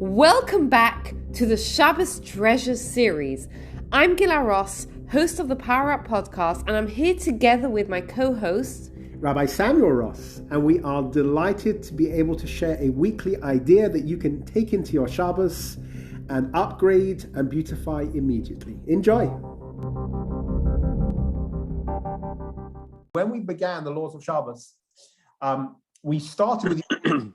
Welcome back to the Shabbos Treasures series. I'm Gila Ross, host of the Power Up podcast, and I'm here together with my co-host, Rabbi Samuel Ross, and we are delighted to be able to share a weekly idea that you can take into your Shabbos and upgrade and beautify immediately. Enjoy. When we began the laws of Shabbos, we started with the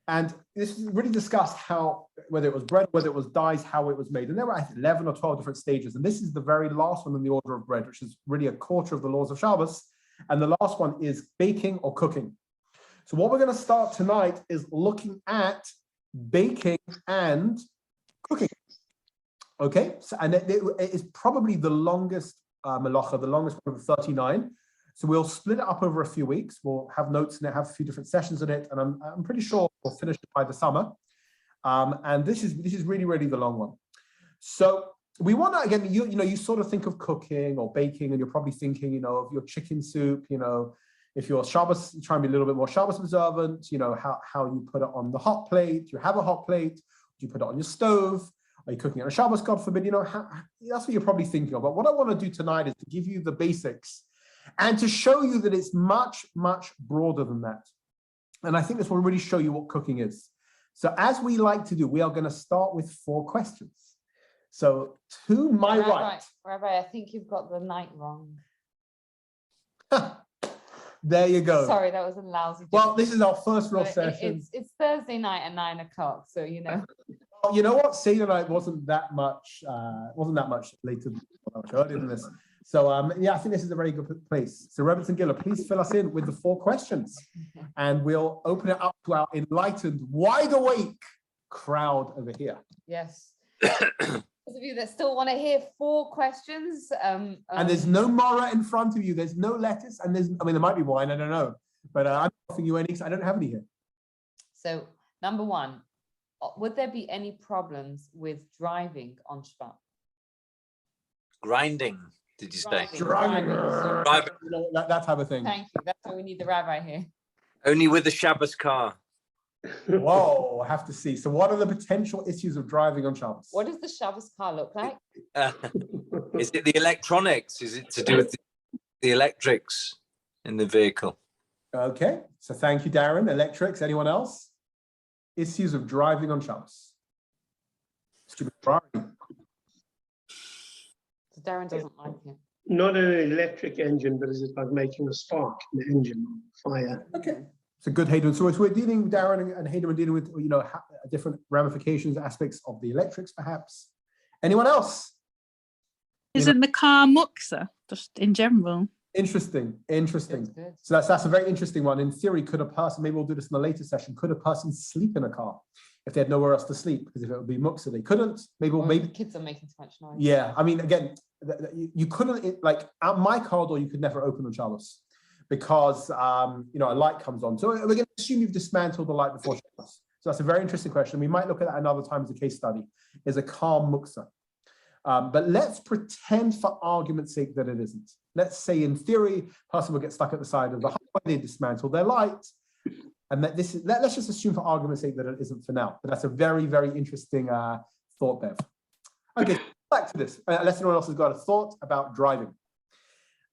and this really discussed how, whether it was bread, whether it was dyes, how it was made. And there were 11 or 12 different stages. And this is the very last one in the order of bread, which is really a quarter of the laws of Shabbos. And the last one is baking or cooking. So what we're going to start tonight is looking at baking and cooking. Okay, so, and it is probably the longest Melacha, the longest one of the 39. So we'll split it up over a few weeks. We'll have notes in it, have a few different sessions in it, and I'm pretty sure we'll finish it by the summer. And this is really, really the long one. So we want to, again, you sort of think of cooking or baking, and you're probably thinking, of your chicken soup, if you're Shabbos, you try and be a little bit more Shabbos observant, how you put it on the hot plate. Do you have a hot plate? Do you put it on your stove? Are you cooking on a Shabbos, God forbid? That's what you're probably thinking of. But what I want to do tonight is to give you the basics and to show you that it's much, much broader than that. And I think this will really show you what cooking is. So as we like to do, we are going to start with 4 questions. So to my right. Rabbi, I think you've got the night wrong. There you go. Sorry, that was a lousy joke. Well, this is our first real session. It's Thursday night at 9 o'clock, so Well, you know what? Seder night wasn't that much later, earlier than this. So I think this is a very good place. So Rebbe and Gila, please fill us in with the 4 questions, and we'll open it up to our enlightened, wide awake crowd over here. Yes. Those of you that still want to hear 4 questions. And there's no mora in front of you. There's no lettuce, and there might be wine. I don't know, but I'm offering you any. Because I don't have any here. So number 1, would there be any problems with driving on Shabbat? Grinding. Did you say? Driving. That type of thing. Thank you. That's why we need the rabbi here. Only with the Shabbos car. Whoa, I have to see. So what are the potential issues of driving on Shabbos? What does the Shabbos car look like? Is it the electronics? Is it to do with the electrics in the vehicle? Okay. So thank you, Darren. Electrics. Anyone else? Issues of driving on Shabbos. Stupid Ferrari. Darren doesn't like it. Not an electric engine, but is it like making a spark in the engine fire? Okay, it's a good Hayden. So we're dealing, Darren and Hayden are dealing with different ramifications, aspects of the electrics, perhaps. Anyone else? Isn't the car muksa just in general? Interesting. So that's a very interesting one. In theory, could a person, maybe we'll do this in a later session, could a person sleep in a car if they had nowhere else to sleep? Because if it would be muksa, they couldn't. Maybe the kids are making too much noise. Yeah, again, you couldn't, my car door, you could never open on Shabbos because a light comes on. So we're going to assume you've dismantled the light before Shabbos. So that's a very interesting question. We might look at that another time as a case study. Is a car muksa? But let's pretend for argument's sake that it isn't. Let's say in theory, a person will get stuck at the side of the highway, they dismantle their light. And let's just assume for argument's sake that it isn't for now. But that's a very, very interesting thought, Bev. Okay, back to this. Unless anyone else has got a thought about driving.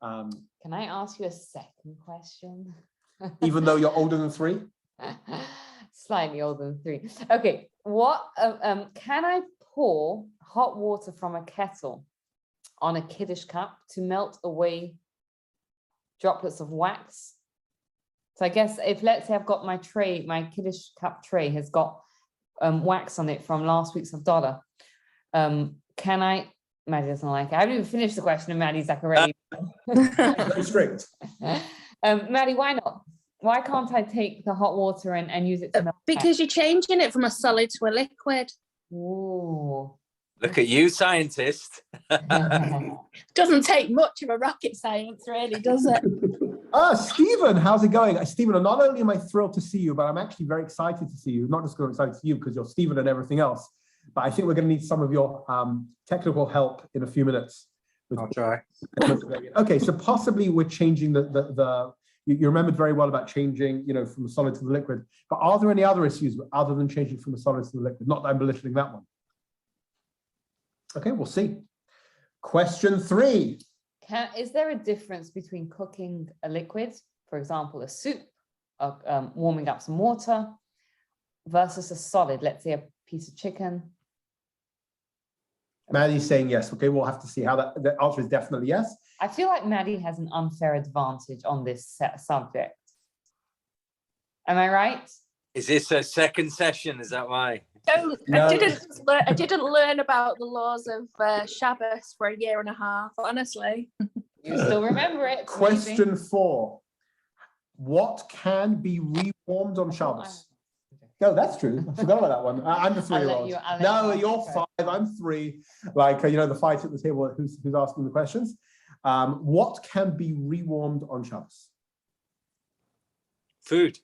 Can I ask you a second question? Even though you're older than 3? Slightly older than 3. Okay, what can I pour hot water from a kettle on a kiddush cup to melt away droplets of wax? So I guess if, let's say I've got my kiddush cup tray has got wax on it from last week's Havdalah. Can I, Maddie doesn't like it. I haven't even finished the question and Maddie's like already. Very strict. Maddie, why not? Why can't I take the hot water and use it to melt? Because you're changing it from a solid to a liquid. Ooh. Look at you, scientist. Doesn't take much of a rocket science, really, does it? Stephen, how's it going? Stephen, not only am I thrilled to see you, but I'm actually very excited to see you. Not just excited to see you because you're Stephen and everything else, but I think we're going to need some of your technical help in a few minutes. I'll try. Okay, so possibly we're changing the You remembered very well about changing, from the solid to the liquid. But are there any other issues other than changing from the solid to the liquid? Not that I'm belittling that one. Okay, we'll see. Question 3. Is there a difference between cooking a liquid, for example, a soup, warming up some water, versus a solid, let's say a piece of chicken? Maddie's saying yes. Okay, we'll have to see how that. The answer is definitely yes. I feel like Maddie has an unfair advantage on this subject. Am I right? Is this a second session? Is that why? No. I didn't learn about the laws of Shabbos for a year and a half, honestly. You still remember it. Question 4. What can be rewarmed on Shabbos? No, that's true. I forgot about that one. I'm the 3-year-old. No, you're 5. I'm 3. Like, the fight at the table, who's asking the questions. What can be rewarmed on Shabbos? Food.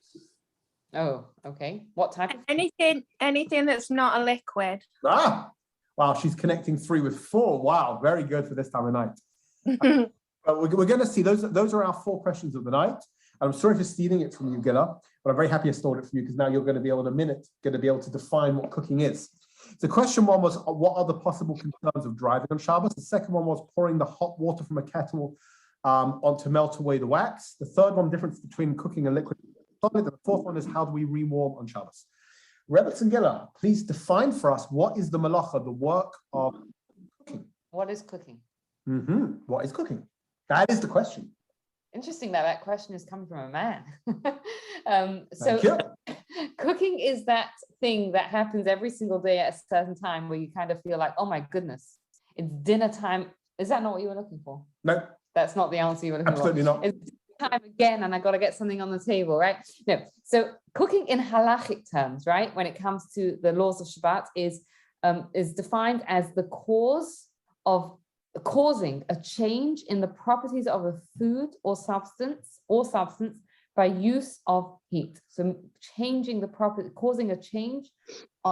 Oh, okay. What type of Anything that's not a liquid. Wow, she's connecting 3 with 4. Wow, very good for this time of night. We're going to see those are our 4 questions of the night. I'm sorry for stealing it from you, Gilla, but I'm very happy I stole it from you because now you're going to be able to define what cooking is. So question 1 was, what are the possible concerns of driving on Shabbos? The second one was pouring the hot water from a kettle on to melt away the wax. The third one, difference between cooking a liquid and solid. And the fourth one is, how do we rewarm on Shabbos? Rebetz and Gilla, please define for us, what is the Melacha, the work of cooking? What is cooking? What is cooking? That is the question. Interesting that question is coming from a man. Thank you. Cooking is that thing that happens every single day at a certain time where you kind of feel like, oh my goodness, it's dinner time. Is that not what you were looking for? No. That's not the answer you were looking Absolutely for. not. It's dinner time again and I got to get something on the table, right? No. So cooking in halachic terms, right, when it comes to the laws of Shabbat is defined as the cause of causing a change in the properties of a food or substance by use of heat. So changing the property, causing a change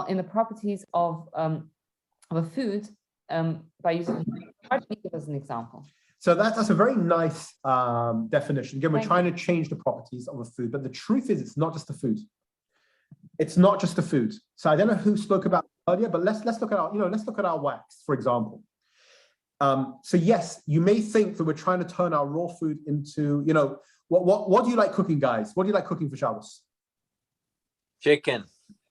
in the properties of a food by using heat. Why don't you give us an example? So that's a very nice definition. Again, we're trying to change the properties of a food, but the truth is, it's not just the food. It's not just the food. So I don't know who spoke about it earlier, but let's look at our wax, for example. So yes, you may think that we're trying to turn our raw food into, what do you like cooking, guys? What do you like cooking for Shabbos? Chicken.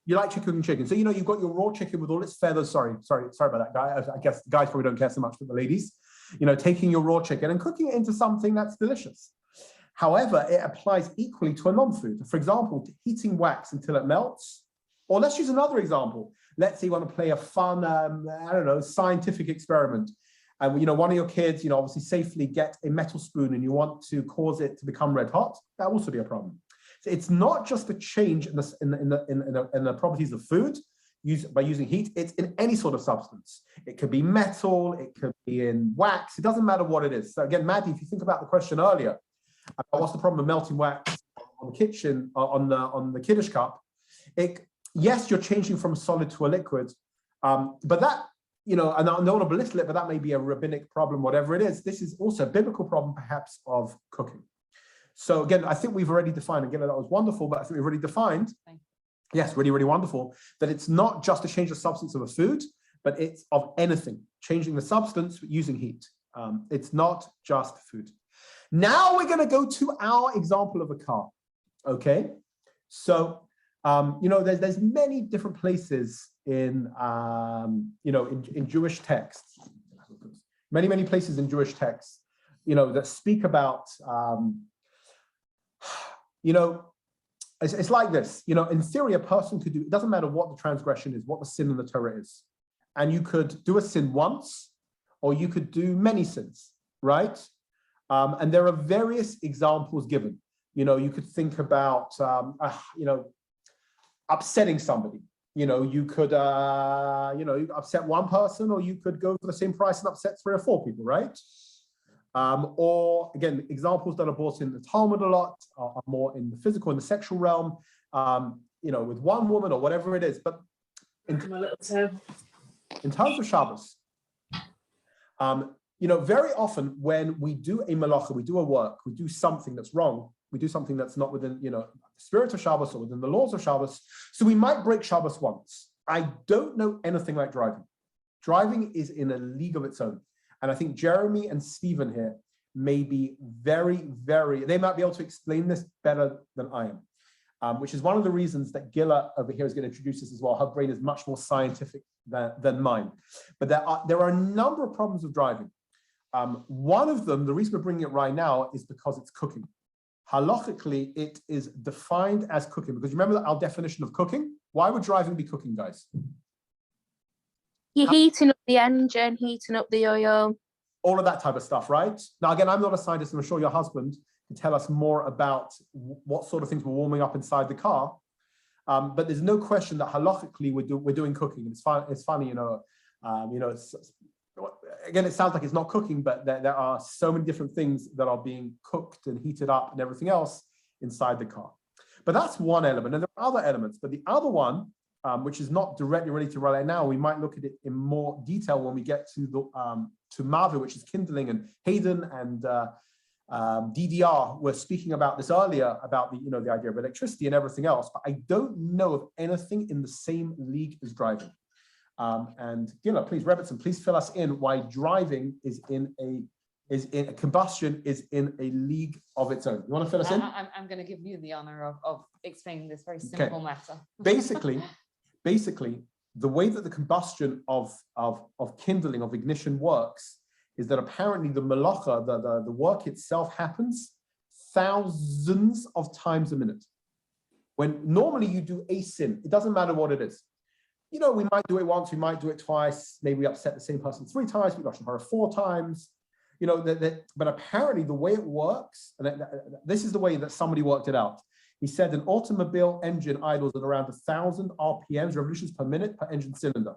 You like cooking chicken. So, you've got your raw chicken with all its feathers. Sorry about that, guy. I guess the guys probably don't care so much, but the ladies, taking your raw chicken and cooking it into something that's delicious. However, it applies equally to a non-food. For example, heating wax until it melts. Or let's use another example. Let's say you want to play a fun, scientific experiment. And one of your kids, obviously safely get a metal spoon and you want to cause it to become red hot. That will also be a problem. So it's not just a change in the properties of food by using heat. It's in any sort of substance. It could be metal. It could be in wax. It doesn't matter what it is. So again, Maddie, if you think about the question earlier, what's the problem of melting wax on the kiddush cup? Yes, you're changing from a solid to a liquid, but that. And I don't want to belittle it, but that may be a rabbinic problem, whatever it is. This is also a biblical problem, perhaps, of cooking. So again, I think we've already defined, again, that was wonderful, but I think we've already defined, yes, really, really wonderful, that it's not just to change the substance of a food, but it's of anything, changing the substance using heat. It's not just food. Now we're going to go to our example of a car, okay? So, there's many different places in Jewish texts, many places in Jewish texts, that speak about, it's like this, in theory, a person could do, it doesn't matter what the transgression is, what the sin in the Torah is. And you could do a sin once, or you could do many sins, right? And there are various examples given. You could think about, upsetting somebody. You could, upset one person, or you could go for the same price and upset 3 or 4 people, right? Or again, examples that are brought in the Talmud a lot are more in the physical, in the sexual realm, with one woman or whatever it is. But in terms of Shabbos, very often when we do a melacha, we do a work, we do something that's wrong, we do something that's not within, the spirit of Shabbos or within the laws of Shabbos. So we might break Shabbos once. I don't know anything like driving. Driving is in a league of its own. And I think Jeremy and Stephen here may be very, they might be able to explain this better than I am, which is one of the reasons that Gila over here is going to introduce this as well. Her brain is much more scientific than mine. But there are a number of problems with driving. One of them, the reason we're bringing it right now is because it's cooking. Halachically, it is defined as cooking, because remember our definition of cooking? Why would driving be cooking, guys? You're heating up the engine, heating up the oil. All of that type of stuff, right? Now, again, I'm not a scientist, and I'm sure your husband can tell us more about what sort of things we're warming up inside the car. But there's no question that halachically we're doing cooking. It's funny, again, it sounds like it's not cooking, but there are so many different things that are being cooked and heated up and everything else inside the car. But that's one element, and there are other elements. But the other one, which is not directly related to right now, we might look at it in more detail when we get to the to mavier, which is kindling, and Hayden and DDR were speaking about this earlier about the idea of electricity and everything else. But I don't know of anything in the same league as driving. And please, Rebbitzin, please fill us in why driving is in combustion is in a league of its own. You want to fill us in? I'm going to give you the honor of explaining this very simple matter. Basically, the way that the combustion of kindling, of ignition works is that apparently the melacha, the work itself happens thousands of times a minute. When normally you do a sin, it doesn't matter what it is. We might do it once, we might do it twice, maybe we upset the same person 3 times, we got her 4 times, but apparently the way it works, and this is the way that somebody worked it out. He said an automobile engine idles at around 1,000 RPMs, revolutions per minute, per engine cylinder.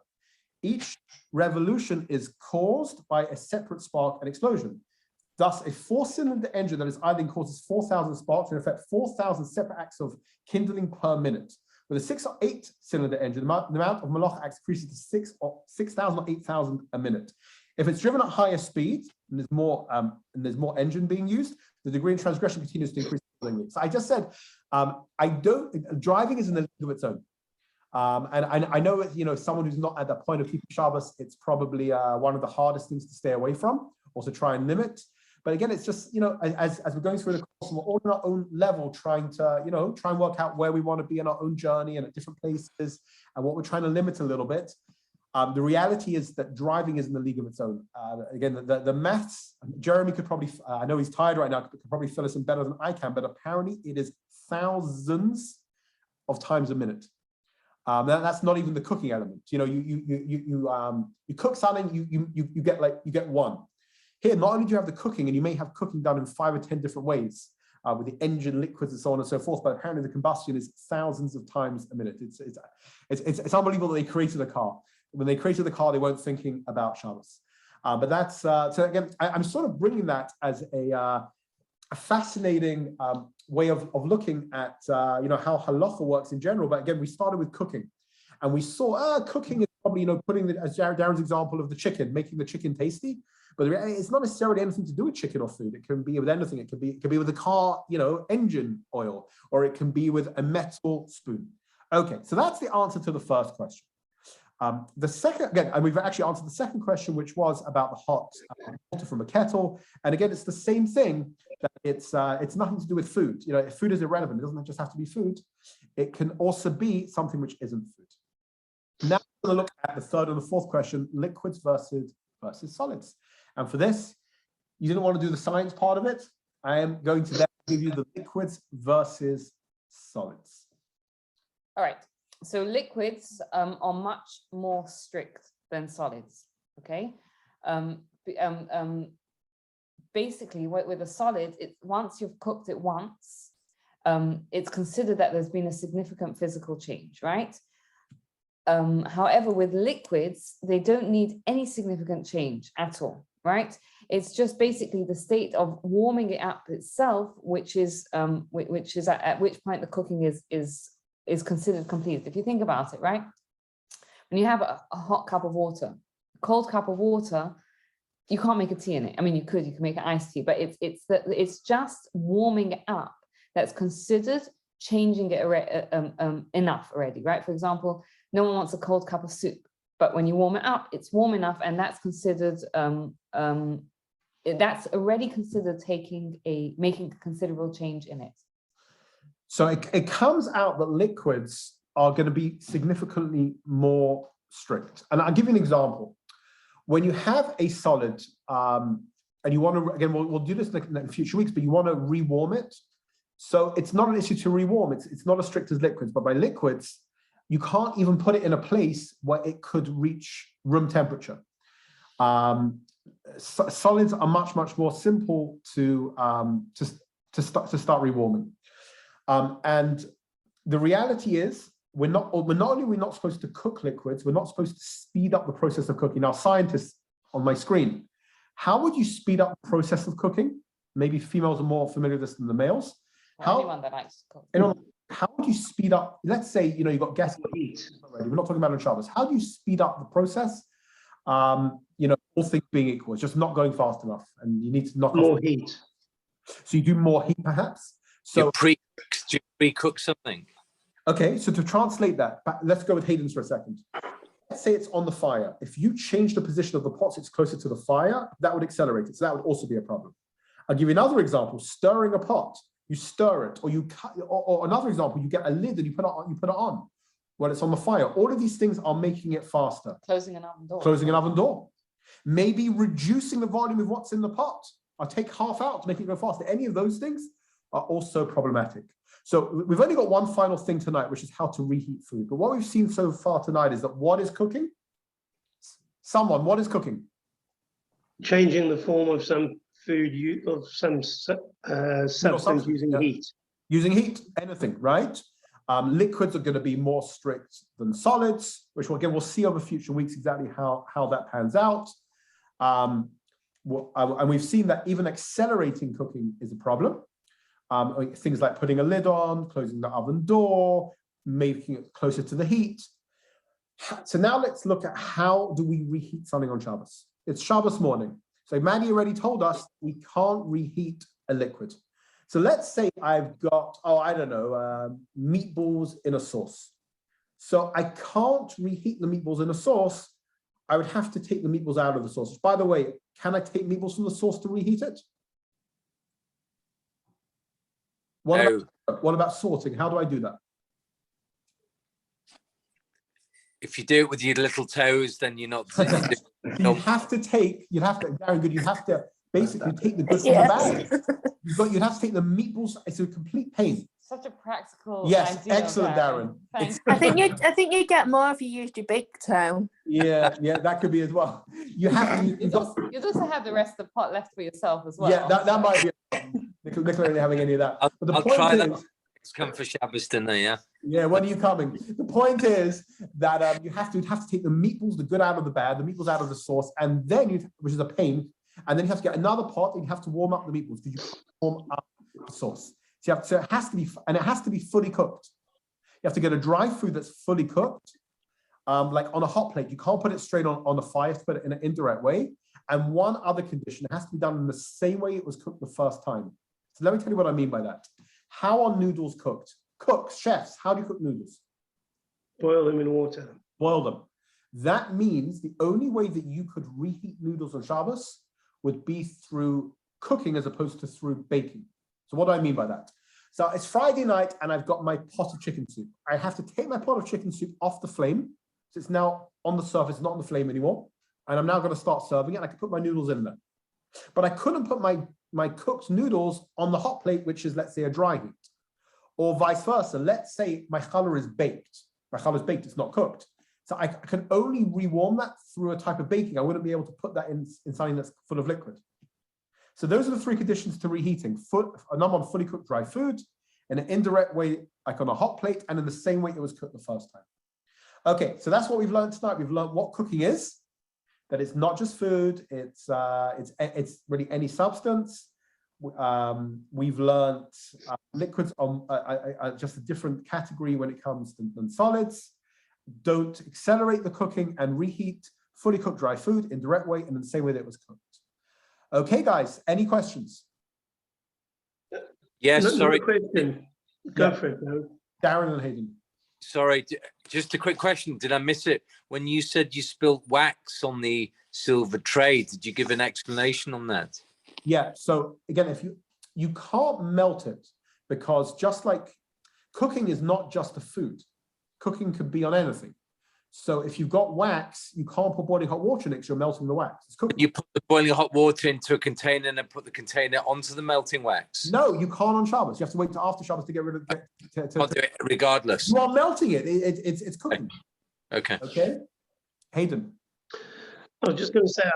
Each revolution is caused by a separate spark and explosion. Thus, a 4-cylinder engine that is idling causes 4,000 sparks, in effect 4,000 separate acts of kindling per minute. With a 6 or 8-cylinder engine, the amount of Melacha acts increases to 6,000 or 8,000 a minute. If it's driven at higher speed and there's more engine being used, the degree of transgression continues to increase. So I just said, driving is in the league of its own. And I know, someone who's not at that point of keeping Shabbos, it's probably one of the hardest things to stay away from, or to try and limit. But again, it's just, as we're going through the course, we're all on our own level, trying to, try and work out where we want to be in our own journey and at different places, and what we're trying to limit a little bit. The reality is that driving is in the league of its own. Again, the maths, Jeremy could probably, I know he's tired right now, could probably fill us in better than I can, but apparently it is thousands of times a minute. That's not even the cooking element. You cook something, you get 1. Here, not only do you have the cooking, and you may have cooking done in 5 or 10 different ways, with the engine, liquids, and so on and so forth, but apparently the combustion is thousands of times a minute. It's unbelievable that they created a car. When they created the car, they weren't thinking about Shabbos. But that's, so again, I'm sort of bringing that as a fascinating way of looking at, how halacha works in general. But again, we started with cooking, and we saw cooking is probably, putting the, as Darren's example of the chicken, making the chicken tasty. But it's not necessarily anything to do with chicken or food. It can be with anything. It could be with a car, engine oil, or it can be with a metal spoon. Okay, so that's the answer to the first question. The second, again, and we've actually answered the second question, which was about the hot water from a kettle. And again, it's the same thing. That it's nothing to do with food. If food is irrelevant, it doesn't just have to be food. It can also be something which isn't food. Now we're going to look at the third and the fourth question: liquids versus solids. And for this, you didn't want to do the science part of it. I am going to then give you the liquids versus solids. All right. So liquids are much more strict than solids. Okay. Basically, with a solid, once you've cooked it once, it's considered that there's been a significant physical change, right? However, with liquids, they don't need any significant change at all, right? It's just basically the state of warming it up itself, which is at which point the cooking is considered complete. If you think about it, right? When you have a hot cup of water, a cold cup of water You can't make a tea in it. I mean, you can make an iced tea, but it's just warming it up that's considered changing it enough already, right? For example, no one wants a cold cup of soup, but when you warm it up, it's warm enough, and that's considered that's already considered making a considerable change in it. So it comes out that liquids are going to be significantly more strict. And I'll give you an example. When you have a solid, and you want to, again, we'll do this in future weeks, but you want to rewarm it. So it's not an issue to rewarm. It's not as strict as liquids, but by liquids, you can't even put it in a place where it could reach room temperature. Solids are much more simple to start rewarming. And the reality is, we're not only not supposed to cook liquids, we're not supposed to speed up the process of cooking. Now, scientists on my screen, how would you speed up the process of cooking? Maybe females are more familiar with this than the males. Anyone that likes to cook. How would you speed up? Let's say you've got guests heat already. We're not talking about on Shabbos. How do you speed up the process? All things being equal, it's just not going fast enough, and you need to knock more off heat. So you do more heat, perhaps. So do you pre-cook something? Okay, so to translate that, let's go with Hayden's for a second. Let's say it's on the fire. If you change the position of the pot so it's closer to the fire, that would accelerate it. So that would also be a problem. I'll give you another example. Stirring a pot. You stir it, or you cut, or another example, you get a lid and you put it on when it's on the fire. All of these things are making it faster. Closing an oven door. Closing an oven door. Maybe reducing the volume of what's in the pot. I'll take half out to make it go faster. Any of those things are also problematic. So we've only got one final thing tonight, which is how to reheat food. But what we've seen so far tonight is that what is cooking? What is cooking? Changing the form of some food, of some substance using heat. Using heat, anything, right? Liquids are going to be more strict than solids, which we'll see over future weeks exactly how that pans out. And we've seen that even accelerating cooking is a problem. Things like putting a lid on, closing the oven door, making it closer to the heat. So now let's look at how do we reheat something on Shabbos. It's Shabbos morning. So Maddie already told us we can't reheat a liquid. So let's say I've got, meatballs in a sauce. So I can't reheat the meatballs in a sauce. I would have to take the meatballs out of the sauce. By the way, can I take meatballs from the sauce to reheat it? What about sorting? How do I do that? If you do it with your little toes, then you're not. You have to basically take the good from the bad. You'd have to take the meatballs. It's a complete pain. Such a practical. Yes, idea, excellent, Darren. I think you get more if you used your big toe. Yeah, that could be as well. You also have the rest of the pot left for yourself as well. Yeah, that might be. Nicola ain't having any of that. But the point is, come for Shabbos dinner, yeah. Yeah, when are you coming? The point is that you have to take the meatballs, the good out of the bad, the meatballs out of the sauce, and then which is a pain, and then you have to get another pot and you have to warm up the meatballs because you warm up the sauce. So it has to be fully cooked. You have to get a dry food that's fully cooked, like on a hot plate. You can't put it straight on the fire. You have to put it in an indirect way. And one other condition, it has to be done in the same way it was cooked the first time. So let me tell you what I mean by that. How are noodles cooked? Cooks, chefs, how do you cook noodles? Boil them in water. Boil them. That means the only way that you could reheat noodles on Shabbos would be through cooking as opposed to through baking. So what do I mean by that? So it's Friday night and I've got my pot of chicken soup. I have to take my pot of chicken soup off the flame. So it's now on the surface, not on the flame anymore. And I'm now going to start serving it. And I can put my noodles in there. But I couldn't put my cooked noodles on the hot plate, which is, let's say, a dry heat. Or vice versa. Let's say my challah is baked. My challah is baked, it's not cooked. So I can only rewarm that through a type of baking. I wouldn't be able to put that in something that's full of liquid. So those are the three conditions to reheating. Number one, fully cooked dry food, in an indirect way, like on a hot plate, and in the same way it was cooked the first time. Okay, so that's what we've learned tonight. We've learned what cooking is, that it's not just food, it's really any substance. We've learned liquids are just a different category when it comes than solids. Don't accelerate the cooking and reheat fully cooked dry food in direct way and in the same way that it was cooked. Okay, guys, any questions? Yes, sorry. Question. Go Yeah. for it. No. Darren and Hayden. Sorry, just a quick question. Did I miss it? When you said you spilt wax on the silver tray, did you give an explanation on that? Yeah, so again, if you can't melt it, because just like cooking is not just a food, cooking could be on anything. So if you've got wax, you can't put boiling hot water in it because you're melting the wax. It's cooking. You put the boiling hot water into a container and then put the container onto the melting wax. No, you can't on Shabbos. You have to wait till after Shabbos to get rid of it. I'll do it regardless. You are melting it. It's cooking. Okay. Okay. Hayden. I was just going to say, I'm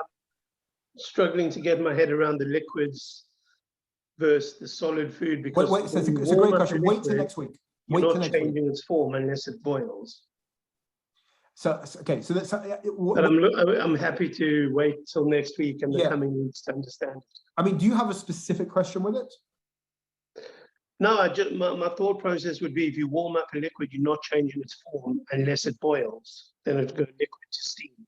struggling to get my head around the liquids versus the solid food because Wait. So it's when you a great warm up question. the Wait till liquid, next week. You're Wait till not next week. changing its form unless it boils. So okay. So that's. But I'm happy to wait till next week and the Yeah. coming weeks to understand. I mean, do you have a specific question with it? No, my thought process would be if you warm up a liquid, you're not changing its form unless it boils. Then it goes liquid to steam,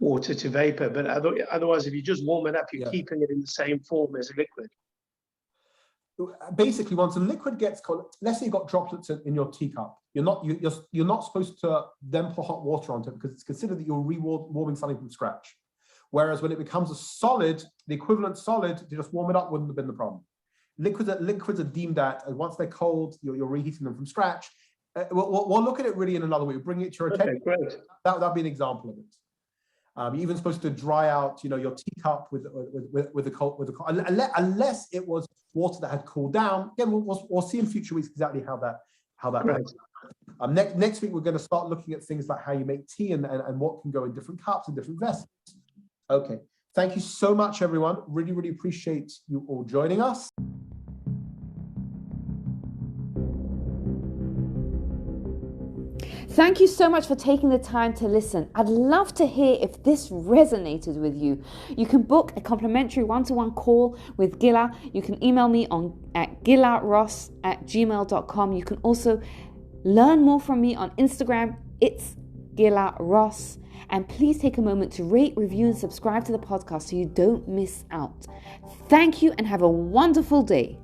water to vapor. But otherwise, if you just warm it up, you're Yeah. keeping it in the same form as a liquid. Basically, once a liquid gets cold, let's say you've got droplets in your teacup, you're not supposed to then pour hot water onto it because it's considered that you're warming something from scratch. Whereas when it becomes a solid, the equivalent solid, to just warm it up wouldn't have been the problem. Liquids are deemed that once they're cold, you're reheating them from scratch. We'll look at it really in another way. We'll bring it to your attention. Okay, great. That'd be an example of it. You're even supposed to dry out, your teacup with the cold, unless it was water that had cooled down. Again, we'll see in future weeks exactly how that Right. works. Next week we're going to start looking at things like how you make tea and what can go in different cups and different vessels. Okay, thank you so much, everyone. Really, really appreciate you all joining us. Thank you so much for taking the time to listen. I'd love to hear if this resonated with you. You can book a complimentary one-to-one call with Gila. You can email me at gilaross@gmail.com. You can also learn more from me on Instagram. It's Gila Ross. And please take a moment to rate, review, and subscribe to the podcast so you don't miss out. Thank you and have a wonderful day.